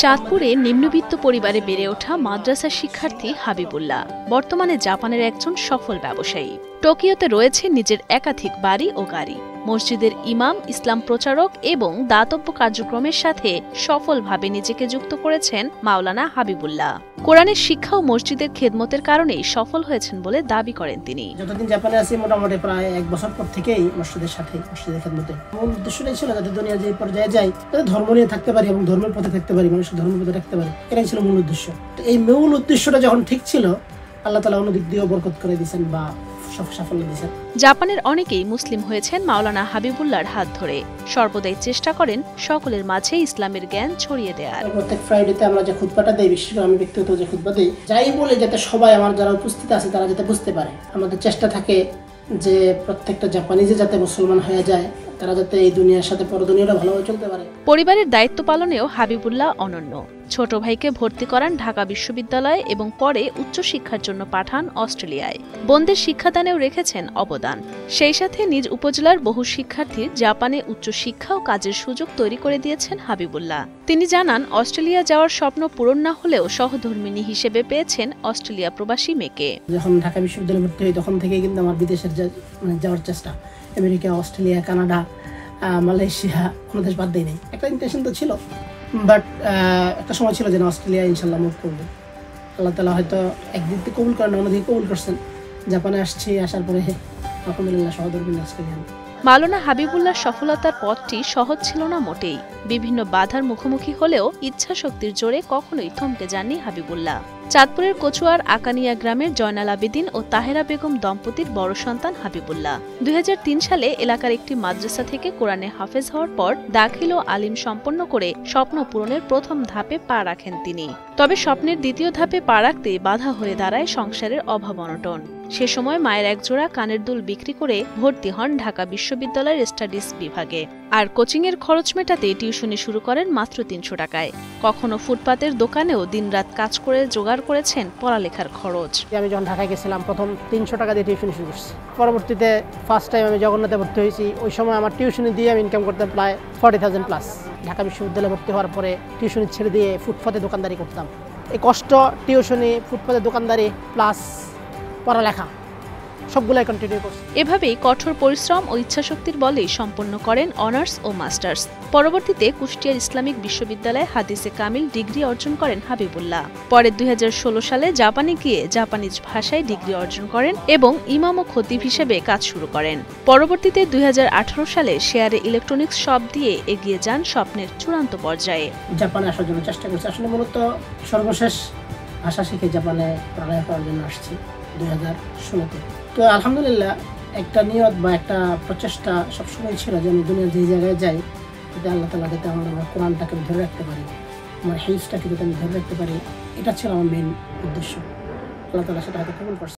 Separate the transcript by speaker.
Speaker 1: চাঁদপুরে নিম্নবিত্ত পরিবারে বেড়ে ওঠা মাদ্রাসা শিক্ষার্থী হাবিবুল্লাহ বর্তমানে জাপানের একজন সফল ব্যবসায়ী। টোকিওতে রয়েছে নিজের একাধিক বাড়ি ও গাড়ি। মসজিদের ইমাম, ইসলাম প্রচারক এবং দাতব্য কার্যক্রমের সাথে সফলভাবে নিজেকে যুক্ত করেছেন মাওলানা হাবিবুল্লাহ। কোরআনের শিক্ষা ও মসজিদের খেদমতের কারণেই সফল হয়েছেন বলে দাবি করেন তিনি।
Speaker 2: যতদিন জাপানে আছি মোটামুটি প্রায় 1 বছর পর থেকেই মসজিদের সাথে মসজিদের খেদমতে। মূল উদ্দেশ্যটাই ছিল যাতে দুনিয়া যে পর্যায়ে যায় তাতে ধর্ম নিয়ে থাকতে পারি এবং ধর্মের পথে থাকতে পারি, মানুষের ধর্মের পথে রাখতে পারি, এটাই ছিল মূল উদ্দেশ্য। তো এই মূল উদ্দেশ্যটা যখন ঠিক ছিল, আল্লাহ তাআলা অন্যদিক দিয়েও বরকত করে দিয়েছেন বা সাফল্য দিয়েছেন।
Speaker 1: জাপানের অনেকেই মুসলিম হয়েছেন মাওলানা হাবিবুল্লাহর হাত ধরে। সর্বদাই চেষ্টা করেন সকলের মাঝে ইসলামের জ্ঞান ছড়িয়ে দেওয়ার।
Speaker 2: প্রত্যেক ফ্রাইডেতে আমরা যে খুতবাটা দেই, বিশেষ করে আমি ব্যক্তিগত যে খুতবা দেই, যাই বলে যাতে সবাই আমার যারা উপস্থিত আছে তারা যাতে বুঝতে পারে। আমাদের চেষ্টা থাকে যে প্রত্যেকটা জাপানিজে যাতে মুসলমান হয়ে যায়, তারা যাতে এই দুনিয়ার সাথে পরদুনিয়াটা ভালোভাবে চলতে পারে।
Speaker 1: পরিবারের দায়িত্ব পালনেও হাবিবুল্লাহ অনন্য। ছোট ভাইকে ভর্তি করান ঢাকা বিশ্ববিদ্যালয়ে এবং পরে উচ্চশিক্ষার জন্য পাঠান অস্ট্রেলিয়ায়। বোনদের শিক্ষাদানেও রেখেছেন অবদান। সেই সাথে নিজ উপজেলার বহু শিক্ষার্থীর জাপানে উচ্চশিক্ষা ও কাজের সুযোগ তৈরি করে দিয়েছেন হাবিবুল্লাহ। তিনি জানান, অস্ট্রেলিয়া যাওয়ার স্বপ্ন পূরণ না হলেও সহধর্মিণী হিসেবে পেয়েছেন অস্ট্রেলিয়া প্রবাসী মেয়েকে।
Speaker 2: যখন ঢাকা বিশ্ববিদ্যালয়ে ভর্তি হই তখন থেকেই কিন্তু আমার বিদেশের যাওয়ার চেষ্টা, আমেরিকা, অস্ট্রেলিয়া, কানাডা, মালয়েশিয়া, কোনো দেশ বাদ দেয় নাই। একটা ইন্টেনশন তো ছিল, বাট একটা সময় ছিল যে অস্ট্রেলিয়া ইনশাল্লাহ মুভ করবো। আল্লাহ তাআলা হয়তো একদিক থেকে কবুল করেন, অন্যদিকে কবুল করছেন। জাপানে আসছি, আসার পরে আলহামদুলিল্লাহ সহধর্মিণী অস্ট্রেলিয়ান।
Speaker 1: মাওলানা হাবিবুল্লাহ সফলতার পথটি সহজ ছিল না মোটেই। বিভিন্ন বাধার মুখোমুখি হলেও ইচ্ছা শক্তির জোরে কখনোই থমকে যাননি হাবিবুল্লাহ। চাঁদপুরের কচুয়ার আকানিয়া গ্রামের জয়নাল আবেদিন ও তাহেরা বেগম দম্পতির বড় সন্তান হাবিবুল্লাহ 2003 সালে এলাকার একটি মাদ্রাসা থেকে কোরআনে হাফেজ হওয়ার পর দাখিল ও আলিম সম্পন্ন করে স্বপ্ন পূরণের প্রথম ধাপে পা রাখেন তিনি। তবে স্বপ্নের দ্বিতীয় ধাপে পা রাখতে বাধা হয়ে দাঁড়ায় সংসারের অভাব অনটন। সে সময় মায়ের একজোড়া কানের দুল বিক্রি করে ভর্তি হন ঢাকা বিশ্ববিদ্যালয়ের স্টাডিজ বিভাগে। আর কোচিংয়ের খরচ মেটাতে টিউশনি শুরু করেন মাত্র 300 টাকায়। কখনো ফুটপাতের দোকানেও দিনরাত কাজ করে জোগাড় করেছেন পড়ালেখার খরচ।
Speaker 2: আমি যখন ঢাকায় গেছিলাম প্রথম 300 টাকা দিয়ে টিউশনি শুরু করছি। পরবর্তীতে ফার্স্ট টাইম আমি জগন্নাথে ভর্তি হয়েছি। ওই সময় আমার টিউশনি দিয়ে আমি ইনকাম করতাম প্রায় 40,000 প্লাস। ঢাকা বিশ্ববিদ্যালয়ে ভর্তি হওয়ার পরে টিউশনি ছেড়ে দিয়ে ফুটপাতে দোকানদারি করতাম। এই কষ্ট, টিউশনি, ফুটপাতে দোকানদারি প্লাস পড়ালেখা সবগুলাই কন্টিনিউ করছে।
Speaker 1: এভাবেই কঠোর পরিশ্রম ও ইচ্ছাশক্তির বলেই সম্পন্ন করেন অনার্স ও মাস্টার্স। পরবর্তীতে কুষ্টিয়ার ইসলামিক বিশ্ববিদ্যালয়ে হাদিসে কামিল ডিগ্রি অর্জন করেন হাবিবুল্লাহ। পরে 2016 সালে জাপানে গিয়ে জাপানিজ ভাষায় ডিগ্রি অর্জন করেন এবং ইমাম ও খতিব হিসেবে কাজ শুরু করেন। পরবর্তীতে 2018 সালে শেয়ারে ইলেকট্রনিক্স শপ দিয়ে এগিয়ে যান স্বপ্নের চূড়ান্ত পর্যায়ে।
Speaker 2: জাপানে আসার জন্য চেষ্টা করছি। আসলে মূলত সর্বশেষ ভাষা শিখে জাপানে পড়ালেখা করার জন্য আসছি 2016-তে। তো আলহামদুলিল্লাহ একটা নিয়ত বা একটা প্রচেষ্টা সবসময় ছিল যে আমি দুনিয়ার যে জায়গায় যাই যাতে আল্লাহ তাআলা যাতে আমার কোরআনটাকে ধরে রাখতে পারি, আমার হিফজটাকে যাতে আমি ধরে রাখতে পারি, এটা ছিল আমার মেইন উদ্দেশ্য। আল্লাহ তাআলা সেটা হয়তো কবুল করছে।